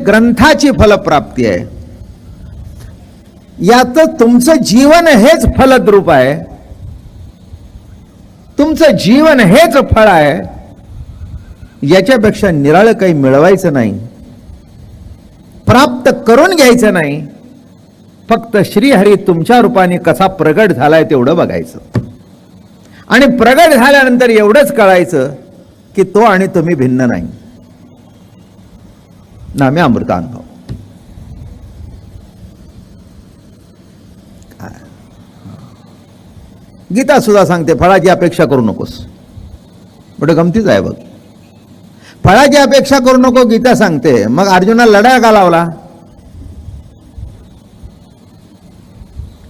ग्रंथाची फलप्राप्ती आहे. यात तुमचं जीवन हेच फलद्रूप आहे, तुमचं जीवन हेच फळ आहे. याच्यापेक्षा निराळं काही मिळवायचं नाही, प्राप्त करून घ्यायचं नाही. फक्त श्रीहरी तुमच्या रूपाने कसा प्रगट झालाय तेवढं बघायचं. आणि प्रगट झाल्यानंतर एवढंच कळायचं की तो आणि तुम्ही भिन्न नाही. नामे अमृतानुभव. गीता सुद्धा सांगते फळाची अपेक्षा करू नकोस. बरं गमतीच आहे बघ. फळाची अपेक्षा करू नको गीता सांगते. मग अर्जुनाला लढाया का लावला?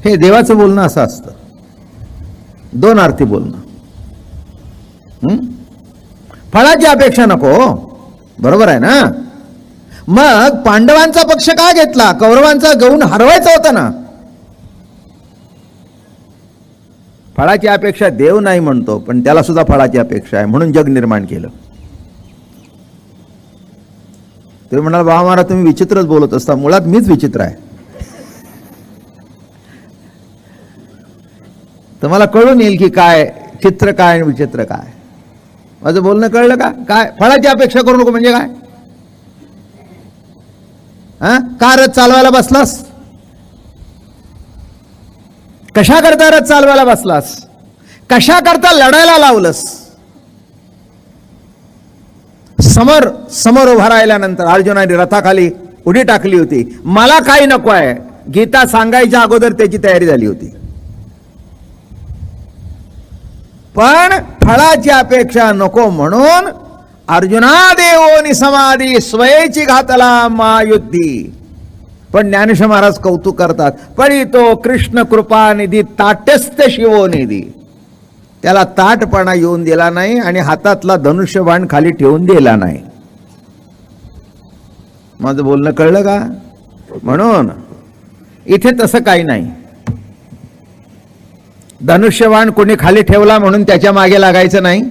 हे देवाचं बोलणं असं असतं, दोन अर्थी बोलणं. फळाची अपेक्षा नको, बरोबर आहे ना? मग पांडवांचा पक्ष का घेतला? कौरवांचा गौण हरवायचा होता ना. फळाची अपेक्षा देव नाही म्हणतो, पण त्याला सुद्धा फळाची अपेक्षा आहे, म्हणून जग निर्माण केलं. तुम्ही म्हणाल बाबा महाराज तुम्ही विचित्रच बोलत असता. मुळात मीच विचित्र आहे. तुम्हाला कळून येईल की काय चित्र काय आणि विचित्र काय. माझं बोलणं कळलं का? काय फळाची अपेक्षा करू नको म्हणजे काय? का रथ चालवायला बसलास? कशा करता रथ चालवायला बसलास? कशा करता लढायला लावलंस? समोर समोर उभा राहिल्यानंतर अर्जुनाने रथाखाली उडी टाकली होती. मला काही नको आहे, गीता सांगायच्या अगोदर त्याची तयारी झाली होती. पण फळाची अपेक्षा नको म्हणून अर्जुना देवोनी समाधी स्वयेची घातला महायुद्धी. पण ज्ञानेश्वर महाराज कौतुक करतात, परी तो कृष्ण कृपा निधी ताटस्थ शिवोनिधी. त्याला ताटपणा येऊन दिला नाही आणि हातातला धनुष्यबाण खाली ठेवून दिला नाही. माझं बोलणं कळलं का? म्हणून इथे तसं काही नाही. धनुष्यबाण कोणी खाली ठेवला म्हणून त्याच्या मागे लागायचं नाही,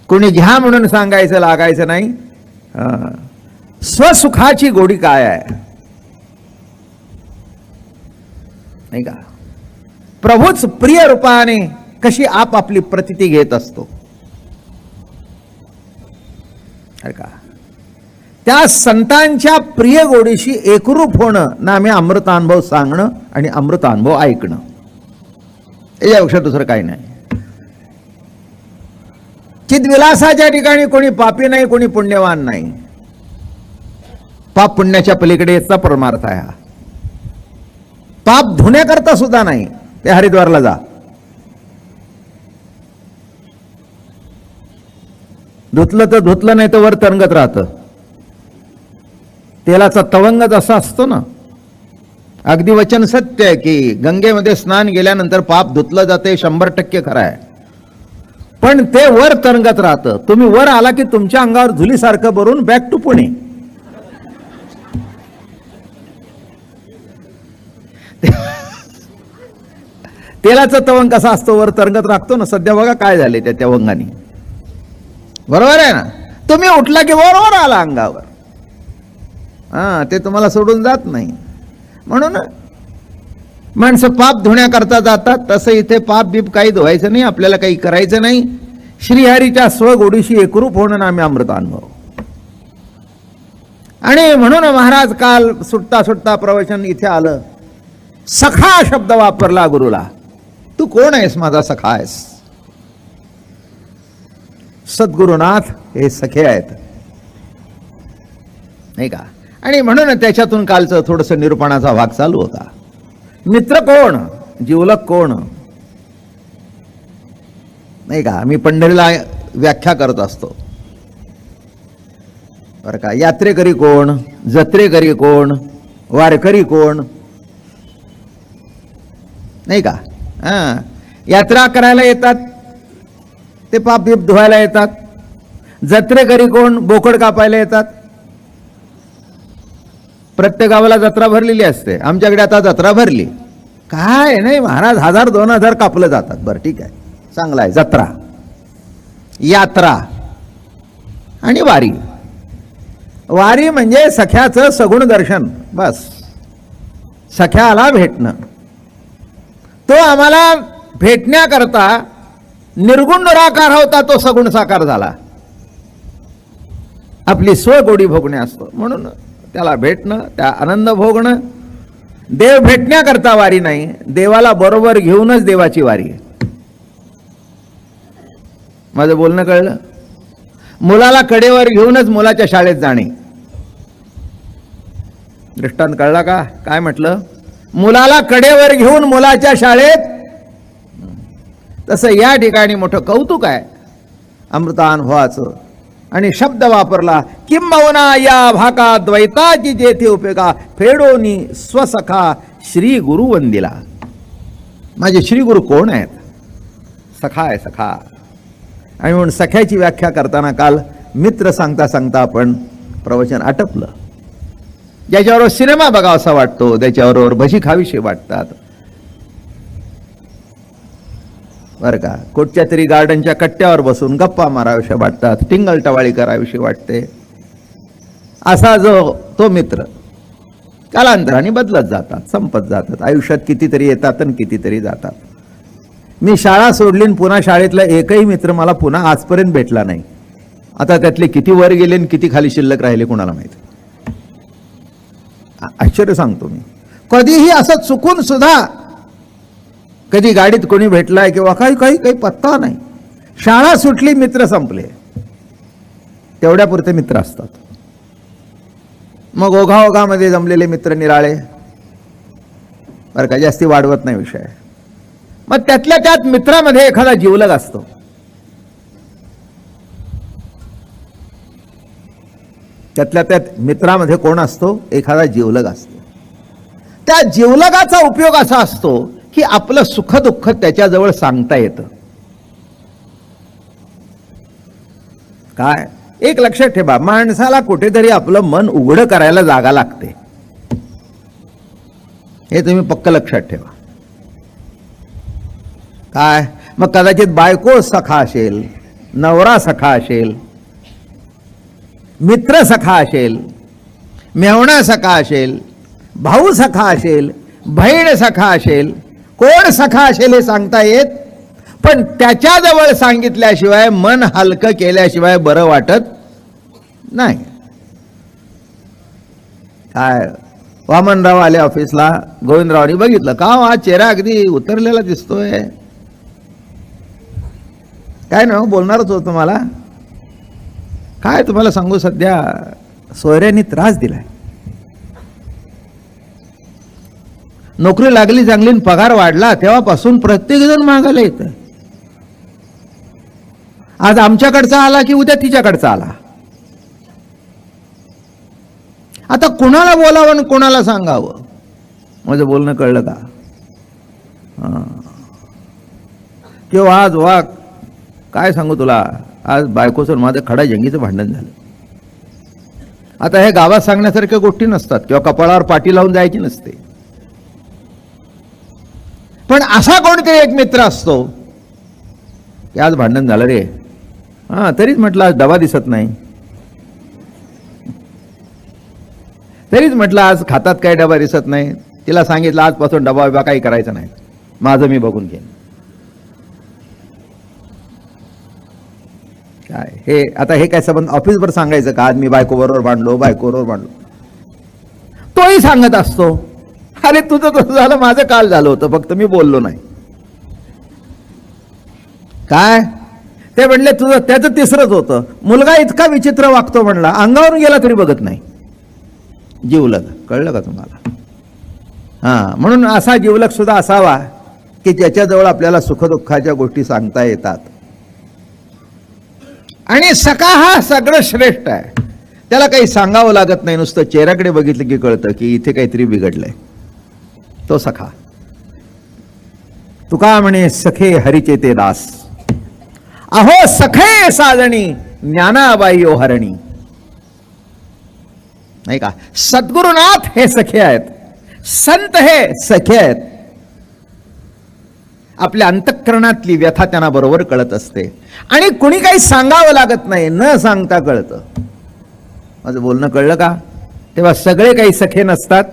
कोणी घ्या म्हणून सांगायचं लागायचं नाही. स्वसुखाची गोडी काय आहे नाही का? प्रभूच प्रिय रूपाने कशी आपली प्रतीती घेत असतो का? त्या संतांच्या प्रिय गोडीशी एकरूप होणं नामे अमृतानुभव सांगणं आणि अमृतानुभव ऐकणं. यापेक्षा दुसरं काही नाही. चिद्विलासाच्या ठिकाणी कोणी पापी नाही, कोणी पुण्यवान नाही. पाप पुण्याच्या पलीकडे याचा परमार्थ आहे. पाप धुण्याकरता सुद्धा नाही. ते हरिद्वारला जा, धुतलं तर धुतलं, नाही तर वर तरंगत राहतं. तेलाचा तवंगच असा असतो ना. अगदी वचन सत्य आहे की गंगेमध्ये स्नान गेल्यानंतर पाप धुतलं जाते, 100% खरं आहे. पण ते वर तरंगत राहतं. तुम्ही वर आला की तुमच्या अंगावर धुलीसारखं भरून बॅक टू पुणे. तेलाचा तवंग कसा असतो, वर तरंगत राखतो ना. सध्या बघा काय झाले त्या तवंगाने, बरोबर आहे ना? तुम्ही उठला की वर आला अंगावर. ते तुम्हाला सोडून जात नाही. म्हणून माणसं पाप धुण्याकरता जातात. तसं इथे पाप बीप काही धुवायचं नाही, आपल्याला काही करायचं नाही. श्रीहरीच्या स्वगोडीशी एकरूप होणं नामे अमृतानुभव. आणि म्हणून महाराज काल सुटता सुटता प्रवचन इथे आलं, सखा शब्द वापरला गुरुला. तू कोण आहेस? माझा सखा आहेस. सद्गुरुनाथ हे सखे आहेत नाही का? आणि म्हणून त्याच्यातून कालचं थोडंसं निरूपणाचा भाग चालू होता. मित्र कोण, जीवलक कोण नाही का? मी पंढरीला व्याख्या करत असतो बरं का. यात्रेकरी कोण, जत्रेकरी कोण, वारकरी कोण नाही का? यात्रा करायला येतात ते पाप बीप धुवायला येतात. जत्रेकरी कोण, बोकड कापायला येतात. प्रत्येक गावाला जत्रा भरलेली असते. आमच्याकडे आता जत्रा भरली काय नाही महाराज, 1000-2000 कापलं जातात. बरं ठीक आहे, चांगला आहे. जत्रा, यात्रा आणि वारी. वारी म्हणजे सख्याचं सगुण दर्शन, बस. सख्याला भेटणं. तो आम्हाला भेटण्याकरता निर्गुण निराकार होता, तो सगुण साकार झाला. आपली स्वगोडी भोगणे असतो, म्हणून त्याला भेटणं, त्या आनंद भोगणं. देव भेटण्याकरता वारी नाही, देवाला बरोबर घेऊनच देवाची वारी आहे. माझं बोलणं कळलं? मुलाला कडेवर घेऊनच मुलाच्या शाळेत जाणे. दृष्टांत कळला का? काय म्हटलं? मुलाला कडेवर घेऊन मुलाच्या शाळेत. तसं या ठिकाणी मोठं कौतुक आहे अमृतानुभवाचं. आणि शब्द वापरला, किंबहुना या भाका द्वैताची जेथे उपयोगा फेडोनी स्वसखा श्री गुरु वंदिला. माझे श्री गुरु कोण आहेत? सखा आहे, सखा. आणि म्हणून सख्याची व्याख्या करताना काल मित्र सांगता सांगता आपण प्रवचन आटपलं. ज्याच्याबरोबर सिनेमा बघावासा वाटतो, त्याच्याबरोबर भजी खावीशी वाटतात, बरं का. कुठच्या तरी गार्डनच्या कट्ट्यावर बसून गप्पा माराविषयी वाटतात, टिंगल टवाळी कराविषयी वाटते. असा जो तो मित्र कालांतराने बदलत जातात, संपत जातात. आयुष्यात कितीतरी येतात आणि कितीतरी जातात. मी शाळा सोडली आणि पुन्हा शाळेतला एकही मित्र मला पुन्हा आजपर्यंत भेटला नाही. आता त्यातले किती वर गेले आणि किती खाली शिल्लक राहिले कोणाला माहिती. आश्चर्य सांगतो मी. कधीही असं चुकून सुद्धा कधी गाडीत कोणी भेटलाय किंवा काही काही काही पत्ता नाही. शाळा सुटली, मित्र संपले, तेवढ्यापुरते मित्र असतात. मग ओघाओघामध्ये जमलेले मित्र निराळे, बरं का, जास्ती वाढवत नाही विषय. मग त्यातल्या त्यात मित्रामध्ये एखादा जिवलग असतो. त्यातल्या त्यात मित्रामध्ये कोण असतो? एखादा जिवलग असतो. त्या जिवलगाचा उपयोग असा असतो की आपलं सुख दुःख त्याच्याजवळ सांगता येतं. काय एक लक्षात ठेवा, माणसाला कुठेतरी आपलं मन उघडं करायला जागा लागते. हे तुम्ही पक्क लक्षात ठेवा. काय मग कदाचित बायको सखा असेल, नवरा सखा असेल, मित्र सखा असेल, मेवणा सखा असेल, भाऊ सखा असेल, बहीण सखा असेल, कोण सखा असेल हे सांगता येत. पण त्याच्याजवळ सांगितल्याशिवाय, मन हलकं केल्याशिवाय बरं वाटत नाही. काय वामनराव आले ऑफिसला, गोविंदरावनी बघितलं का हा चेहरा अगदी उतरलेला दिसतोय. काय ना बोलणारच होतो मला. काय तुम्हाला सांगू, सध्या सोयऱ्यांनी त्रास दिलाय. नोकरी लागली चांगली, पगार वाढला, तेव्हापासून प्रत्येक जण मागायला येतं. आज आमच्याकडचा आला की उद्या तिच्याकडचा आला. आता कुणाला बोलावं आणि कुणाला सांगावं? माझं बोलणं कळलं का? किंवा आज वा काय सांगू तुला, आज बायकोचं माझं खडाजंगीचं भांडण झालं. आता हे गावात सांगण्यासारख्या गोष्टी नसतात किंवा कपाळावर पाटी लावून जायची नसते. पण असा कोणतरी एक मित्र असतो की आज भांडण झालं रे, तरीच म्हटलं आज डबा दिसत नाही, तरीच म्हटलं आज खातात काय डबा दिसत नाही. तिला सांगितलं आजपासून डबा बिबा काही करायचं नाही, माझं मी बघून घेईन. काय हे आता हे काय संबंध ऑफिसवर सांगायचं का आज मी बायको बरोबर भांडलो, बायको बरोबर भांडलो. तोही सांगत असतो, अरे तुझं तसं झालं, माझं काल झालं होतं, फक्त मी बोललो नाही. काय ते म्हणले तुझं, त्याचं तिसरंच होतं. मुलगा इतका विचित्र वागतो म्हणला, अंगावरून गेला तरी बघत नाही. जिवलग, कळलं का तुम्हाला? म्हणून असा जिवलग सुद्धा असावा की ज्याच्याजवळ आपल्याला सुखदुःखाच्या गोष्टी सांगता येतात. आणि सखा हा सगळं श्रेष्ठ आहे. त्याला काही सांगावं लागत नाही, नुसतं चेहऱ्याकडे बघितलं की कळतं की इथे काहीतरी बिघडलंय. तो सखा. तुका म्हणे सखे हरीचे ते दास, अहो सखे साजणी ज्ञानाबाई ओ हरणी. नाही का? सद्गुरुनाथ हे सखे आहेत, संत हे सखे आहेत. आपल्या अंतःकरणातली व्यथा त्यांना बरोबर कळत असते आणि कुणी काही सांगावं लागत नाही, न सांगता कळतं. माझं बोलणं कळलं का? तेव्हा सगळे काही सखे नसतात.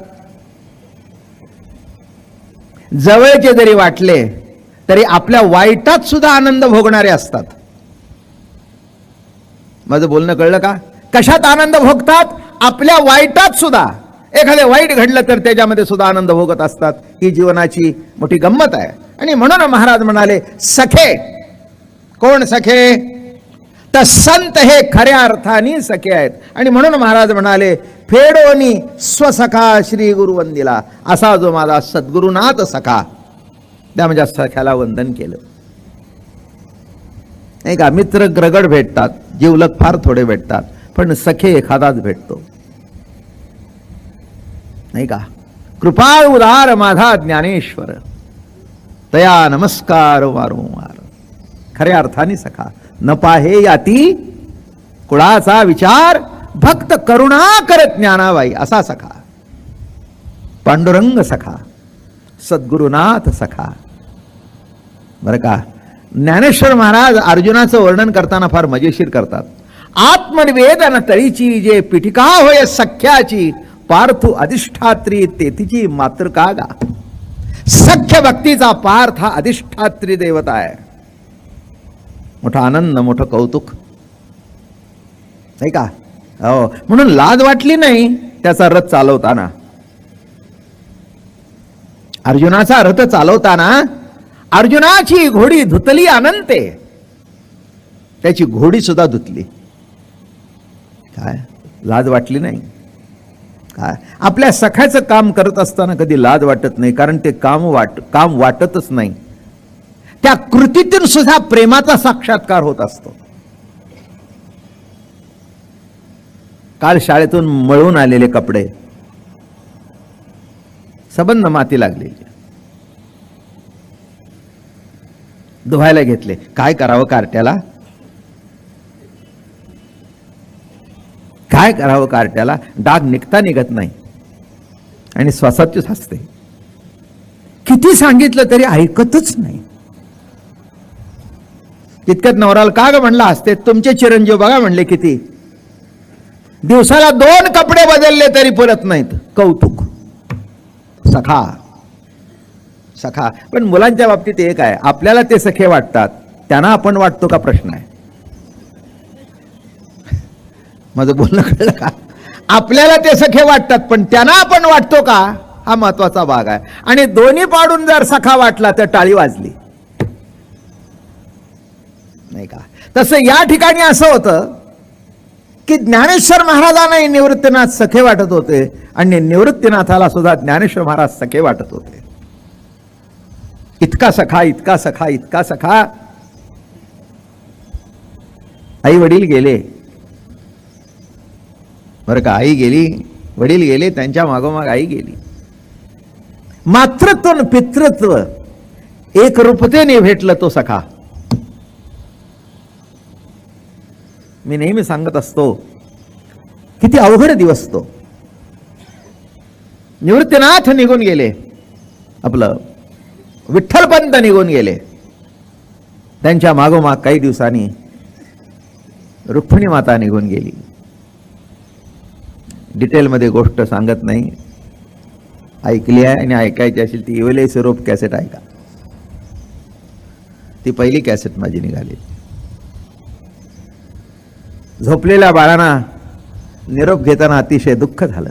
जवळचे जरी वाटले तरी आपल्या वाईटात सुद्धा आनंद भोगणारे असतात. माझं बोलणं कळलं का? कशात आनंद भोगतात? आपल्या वाईटात सुद्धा. एखादे वाईट घडलं तर त्याच्यामध्ये सुद्धा आनंद भोगत असतात. ही जीवनाची मोठी गंमत आहे. आणि म्हणून महाराज म्हणाले सखे. कोण सखे? तर संत हे खऱ्या अर्थाने सखे आहेत. आणि म्हणून महाराज म्हणाले फेडोनी स्वसखा श्री गुरुवंदिला. असा जो माझा सद्गुरुनाथ सखा, त्या माझ्या सख्याला वंदन केलं. नाही का? मित्र ग्रगड भेटतात, जीवलग फार थोडे भेटतात, पण सखे एखादाच भेटतो. नाही का? कृपाळ उदार माझा ज्ञानेश्वर, तया नमस्कार वारंवार. खऱ्या अर्थाने सखा. न पाहे याती कुळाचा विचार, भक्त करुणा करत ज्ञानाबाई. असा सखा. पांडुरंग सखा, सद्गुरुनाथ सखा. बरं का? ज्ञानेश्वर महाराज अर्जुनाचं वर्णन करताना फार मजेशीर करतात. आत्मनिवेदन तळीची जे पिटिका होय सख्याची, पार्थू अधिष्ठात्री तेथीची मातृका गा. सख्य भक्तीचा पार्थ हा अधिष्ठात्री देवता आहे. मोठा आनंद, मोठं कौतुक. नाही का? हो. म्हणून लाज वाटली नाही त्याचा रथ चालवताना. अर्जुनाचा रथ चालवताना अर्जुनाची घोडी धुतली अनंते, त्याची घोडी सुद्धा धुतली. काय लाज वाटली नाही? काय आपल्या सख्याचं काम करत असताना कधी लाज वाटत नाही, कारण ते काम वाटतच नाही. त्या कृतीतून सुद्धा प्रेमाचा साक्षात्कार होत असतो. काल शाळेतून मळून आलेले कपडे सबंध माती लागलेली, धुवायला घेतले. काय करावं कार्ट्याला? काय करावं कार्ट्याला? डाग निघता निघत नाही आणि श्वासाचीच हसते. किती सांगितलं तरी ऐकतच नाही. तितक्यात नवराला का ग म्हणला हसते? तुमचे चिरंजीव बघा म्हणले किती दिवसाला 2 कपडे बदलले तरी परत नाहीत. कौतुक. सखा सखा. पण मुलांच्या बाबतीत एक आहे, आपल्याला ते सखे वाटतात, त्यांना आपण वाटतो का प्रश्न आहे. माझं बोलणं कळलं का? आपल्याला ते सखे वाटतात पण त्यांना आपण वाटतो का, हा महत्वाचा भाग आहे. आणि दोन्ही पाडून जर सखा वाटला तर टाळी वाजली. नाही का? तसं या ठिकाणी असं होतं की ज्ञानेश्वर महाराजांना निवृत्तीनाथ सखे वाटत होते आणि निवृत्तीनाथाला सुद्धा ज्ञानेश्वर महाराज सखे वाटत होते. इतका सखा, इतका सखा, इतका सखा. आई वडील गेले बरं का? आई गेली, वडील गेले, त्यांच्या मागोमाग आई गेली. मातृत्व आणि पितृत्व एक रूपतेने भेटलं तो सखा. मी नेहमी सांगत असतो किती अवघड दिवस तो. निवृत्तीनाथ निघून गेले, आपलं विठ्ठलपंत निघून गेले. त्यांच्या मागोमाग काही दिवसांनी रुक्मिणी माता निघून गेली. डिटेलमध्ये गोष्ट सांगत नाही, ऐकली आहे आणि ऐकायची असेल ती इवले स्वरूप कॅसेट ऐका. ती पहिली कॅसेट माझी निघाली. झोपलेल्या बाळांना निरोप घेताना अतिशय दुःख झालं.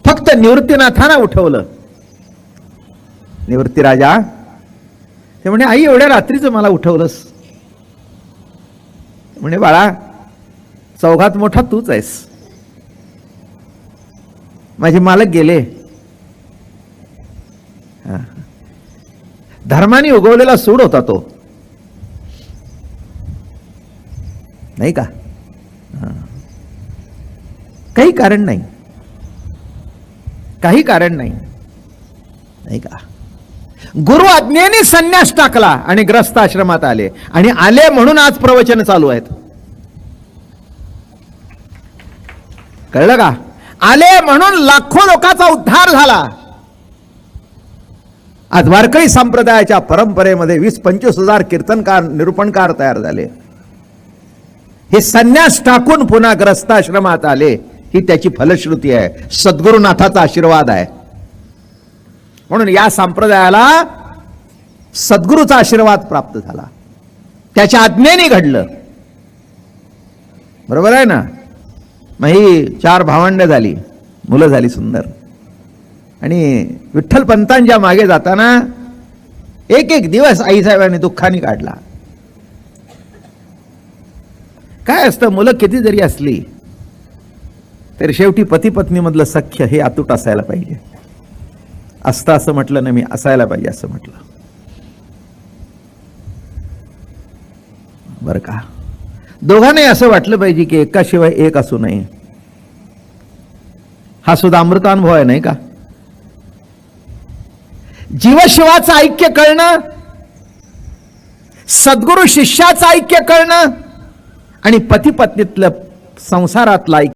फक्त निवृत्तीनाथांना उठवलं. निवृत्ती राजा ते म्हणे आई एवढ्या रात्रीचं मला उठवलंस? म्हणे बाळा चौघात मोठा तूच आहेस. माझे मालक गेले. धर्माने उगवलेला सूड होता तो, नाही का? काही कारण नाही, काही कारण नाही, नाही का? गुरु आज्ञेने संन्यास टाकला आणि ग्रस्त आश्रमात आले. आणि आले म्हणून आज प्रवचन चालू आहेत. कळलं का? आले म्हणून लाखो लोकांचा उद्धार झाला. आज वारकरी संप्रदायाच्या परंपरेमध्ये 20-25 हजार कीर्तनकार, निरूपणकार तयार झाले. हे संन्यास टाकून पुन्हा ग्रस्ताश्रमात आले, ही त्याची फलश्रुती आहे, सद्गुरुनाथाचा आशीर्वाद आहे. म्हणून या संप्रदायाला सद्गुरूचा आशीर्वाद प्राप्त झाला, त्याच्या आज्ञेने घडलं. बरोबर आहे ना. मग ही 4 भावंड झाली, मुलं झाली सुंदर. आणि विठ्ठल पंतांच्या मागे जाताना एक एक दिवस आईसाहेबांनी दुःखाने काढला. काय असतं, मुलं किती जरी असली तर शेवटी पती पत्नी मधलं सख्य हे अतूट असायला पाहिजे. असतं असं म्हटलं नाही मी, असायला पाहिजे असं म्हटलं. बरं का. दोघांनाही असं वाटलं पाहिजे की एकाशिवाय एक असू नये. हा सुद्धा अमृतानुभव आहे नाही का. जीवशिवाचं ऐक्य कळणं, सद्गुरु शिष्याचं ऐक्य कळणं आणि पती पत्नीतलं संसारातलं ऐक्य